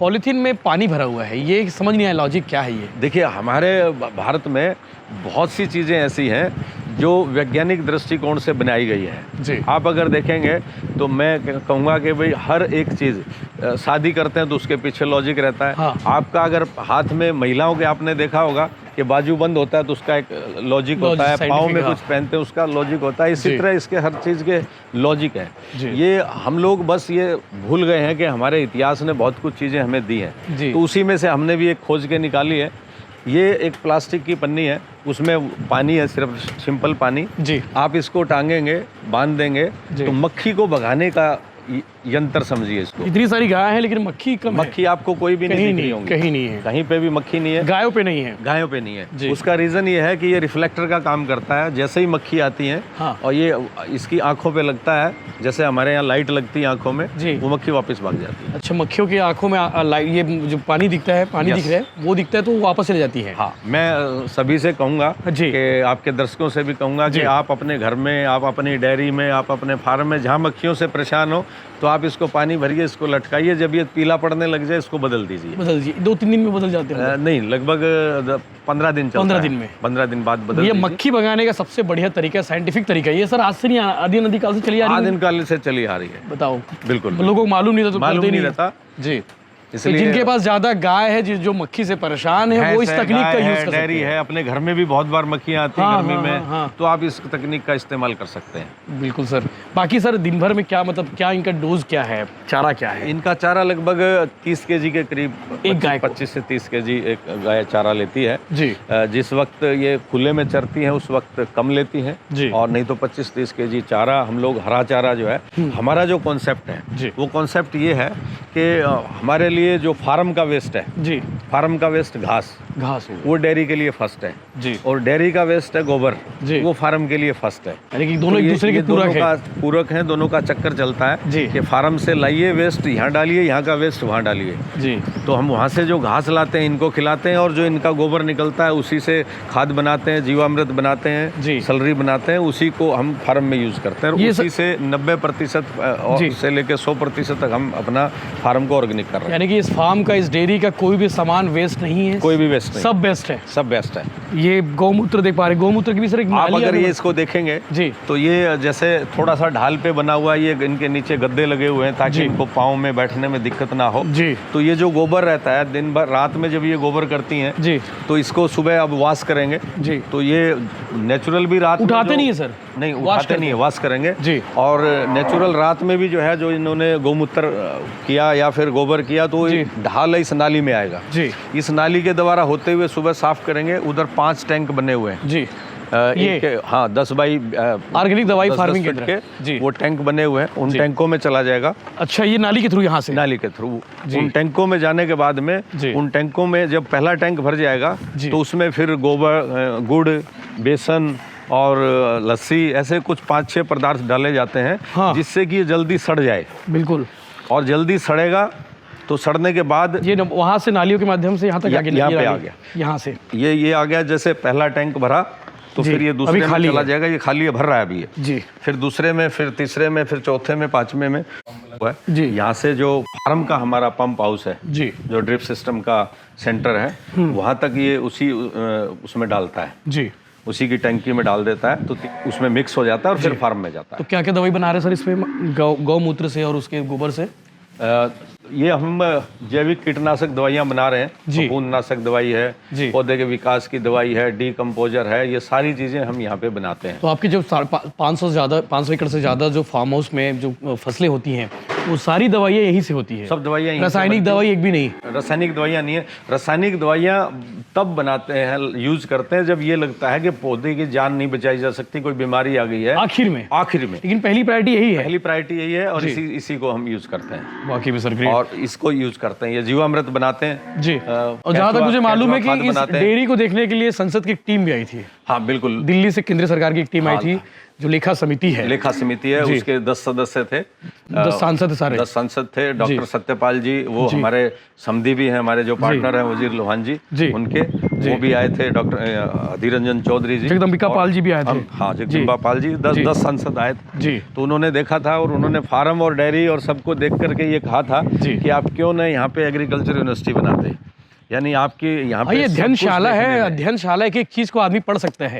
Polythene में पानी भरा हुआ है, ये समझ नहीं आया लॉजिक क्या है ये। देखिए, हमारे भारत में बहुत सी चीज़ें ऐसी हैं जो वैज्ञानिक दृष्टिकोण से बनाई गई है जी। आप अगर देखेंगे तो मैं कहूँगा कि भाई हर एक चीज़ शादी करते हैं तो उसके पीछे लॉजिक रहता है। हाँ। आपका अगर हाथ में महिलाओं के आपने देखा होगा कि बाजू बंद होता है तो उसका एक लॉजिक होता है, पाँव में कुछ पहनते हैं उसका लॉजिक होता है, इसी तरह इसके हर चीज़ के लॉजिक है। ये हम लोग बस ये भूल गए हैं कि हमारे इतिहास ने बहुत कुछ चीज़ें हमें दी हैं, तो उसी में से हमने भी एक खोज के निकाली है। ये एक प्लास्टिक की पन्नी है, उसमें पानी है, सिर्फ सिंपल पानी जी। आप इसको टांगेंगे, बांध देंगे तो मक्खी को भगाने का यंत्र समझिए इसको। इतनी सारी गाय हैं लेकिन मक्खी कम है। मक्खी आपको कोई भी नहीं दिख रही होंगी, कहीं नहीं है, कहीं पे भी मक्खी नहीं है, गायों पे नहीं है, गायों पे नहीं है। उसका रीजन ये है कि ये रिफ्लेक्टर का काम करता है। जैसे ही मक्खी आती है और ये इसकी आंखों पे लगता है, जैसे हमारे यहाँ लाइट लगती है आंखों में, वो मक्खी वापस भाग जाती है। अच्छा, मक्खियों की आंखों में ये जो पानी दिखता है, पानी दिख रहा है, वो दिखता है तो वो वापस चली जाती है। हाँ, मैं सभी से कहूँगा कि आपके दर्शकों से भी कहूँगा कि आप अपने घर में, आप अपनी डेयरी में, आप अपने फार्म में जहाँ मक्खियों से परेशान हो तो आप इसको पानी भरिए, इसको लटकाइए, जब ये पीला पड़ने लग जाए इसको बदल दीजिए। 2-3 दिन में बदल जाते हैं? नहीं, लगभग 15 दिन चलता है। 15 दिन में, 15 दिन बाद बदल। ये मक्खी भगाने का सबसे बढ़िया तरीका, साइंटिफिक तरीका ये सर आज से नहीं, आदि नदी काल से चली आ रही है। आदिम काल से चली आ रही है। बताओ, बिल्कुल लोगों को मालूम नहीं था तो मालूम नहीं रहता जी। इसलिए जिनके पास ज्यादा गाय है, जो मक्खी से परेशान है, वो इस तकनीक का यूज कर सकते हैं। डेयरी है, अपने घर में भी बहुत बार मक्खियाँ आती हैं गर्मी में, तो आप इस तकनीक का इस्तेमाल कर सकते हैं। बिल्कुल सर। बाकी सर दिन भर में क्या मतलब क्या इनका डोज क्या है, चारा क्या है? इनका चारा लगभग 30 केजी के करीब, एक गाय 25 से 30 केजी एक गाय चारा लेती है जी। जिस वक्त ये खुले में चरती है उस वक्त कम लेती है जी। और नहीं तो 25-30 केजी चारा हम लोग, हरा चारा जो है, हमारा जो कॉन्सेप्ट है वो कॉन्सेप्ट ये है कि हमारे लिए जो फार्म का वेस्ट है जी, फार्म का वेस्ट घास वो डेयरी के लिए फर्स्ट है जी, और डेयरी का वेस्ट है गोबर जी, वो फार्म के लिए फर्स्ट है। यानी कि दोनों एक दूसरे के पूरक हैं, दोनों का चक्कर चलता है जी, कि फार्म से लाइए वेस्ट यहाँ डालिए, यहाँ का वेस्ट वहाँ डालिए जी। तो हम वहाँ से जो घास लाते हैं इनको खिलाते हैं, और जो इनका गोबर निकलता है उसी से खाद बनाते हैं, जीवामृत बनाते हैं जी, सलरी बनाते हैं, उसी को हम फार्म में यूज करते हैं। और उसी से 90% से लेकर 100% तक हम अपना फार्म को ऑर्गेनिक कर रहे हैं। यानी कि इस फार्म का, इस डेयरी का कोई भी सामान वेस्ट नहीं है, कोई भी वेस्ट नहीं, सब बेस्ट है, सब बेस्ट है। ये गौमूत्र देख पा रहे, गौमूत्र की भी सर एक आप अगर ये इसको देखेंगे जी, तो ये जैसे थोड़ा सा ढाल पे बना हुआ है, ये इनके नीचे गद्दे लगे हुए हैं ताकि इनको पाँव में बैठने में दिक्कत ना हो जी। तो ये जो गोबर रहता है दिन भर, रात में जब ये गोबर करती हैं जी, तो इसको सुबह अब वॉश करेंगे जी, तो ये नेचुरल भी रात उठाते नहीं है सर? नहीं, उठाते नहीं है, वॉश करेंगे जी। और नेचुरल रात में भी जो है, जो इन्होंने गौमूत्र किया या फिर गोबर किया तो ढाल इस नाली में आएगा जी, इस नाली के द्वारा होते हुए सुबह साफ करेंगे। उधर 5 टैंक बने हुए हैं जी, हाँ 10 बाई ऑर्गेनिक दवाई फार्मिंग के जी, वो टैंक बने हुए हैं, उन टैंकों में चला जाएगा। अच्छा, ये नाली के थ्रू, यहाँ से नाली के थ्रू उन टैंकों में जाने के बाद में, उन टैंकों में जब पहला टैंक भर जाएगा तो उसमें फिर गोबर, गुड़, बेसन और लस्सी, ऐसे कुछ 5-6 पदार्थ डाले जाते हैं हाँ, जिससे कि ये जल्दी सड़ जाए। बिल्कुल। और जल्दी सड़ेगा तो सड़ने के बाद ये वहाँ से नालियों के माध्यम से यहाँ तक यहाँ पे आ गया, यहाँ से ये आ गया। जैसे पहला टैंक भरा तो फिर ये दूसरे में चला जाएगा, ये खाली है, भर रहा है अभी ये जी, फिर दूसरे में, फिर तीसरे में, फिर चौथे में, 5वें में जी। यहाँ से जो फार्म का हमारा पंप हाउस है जी, जो ड्रिप सिस्टम का सेंटर है, वहाँ तक ये उसी उसमें डालता है जी, उसी की टंकी में डाल देता है, तो उसमें मिक्स हो जाता है और फिर फार्म में जाता है। तो क्या क्या दवाई बना रहे हैं सर इसमें, गौमूत्र से और उसके गोबर से? ये हम जैविक कीटनाशक दवाइयाँ बना रहे हैं जी, फफूंदनाशक दवाई है, पौधे के विकास की दवाई है, डीकम्पोजर है, ये सारी चीज़ें हम यहाँ पे बनाते हैं। तो आपके जो 500 एकड़ से ज़्यादा जो फार्म हाउस में जो फसलें होती हैं वो सारी दवाइयाँ यहीं से होती है? सब दवाइयाँ, रासायनिक दवाई एक भी नहीं? रासायनिक दवाइयाँ नहीं है। रासायनिक दवाइयाँ तब बनाते हैं, यूज करते हैं जब ये लगता है कि पौधे की जान नहीं बचाई जा सकती, कोई बीमारी आ गई है आखिर में। लेकिन पहली प्रायोरिटी यही है, पहली प्रायोरिटी यही है, और इसी को हम यूज करते हैं। बाकी भी सर, और इसको यूज करते हैं, ये जीवामृत बनाते हैं जी। और जहाँ तक मुझे मालूम है कि इस डेयरी को देखने के लिए संसद की एक टीम भी आई थी। हाँ बिल्कुल, दिल्ली से केंद्र सरकार की एक टीम आई थी, जो लेखा समिति है, लेखा समिति है, उसके 10 सदस्य थे, 10 सांसद सारे, 10 सांसद थे। डॉक्टर सत्यपाल जी वो हमारे समधी भी हैं, हमारे जो पार्टनर हैं वजीर लोहान जी, उनके वो भी आए थे। डॉक्टर अधीर रंजन चौधरी जी, जगदम्बिका पाल जी भी आए थे। हाँ, जगदम्बा पाल जी, 10 सांसद आए थे जी। तो उन्होंने देखा था और उन्होंने फार्म और डेयरी और सबको देख करके ये कहा था कि आप क्यों ना यहाँ पे एग्रीकल्चर यूनिवर्सिटी बनाते, यानी आपकी यहाँ पे ये अध्ययनशाला है, अध्ययनशाला की एक चीज को आदमी पढ़ सकता है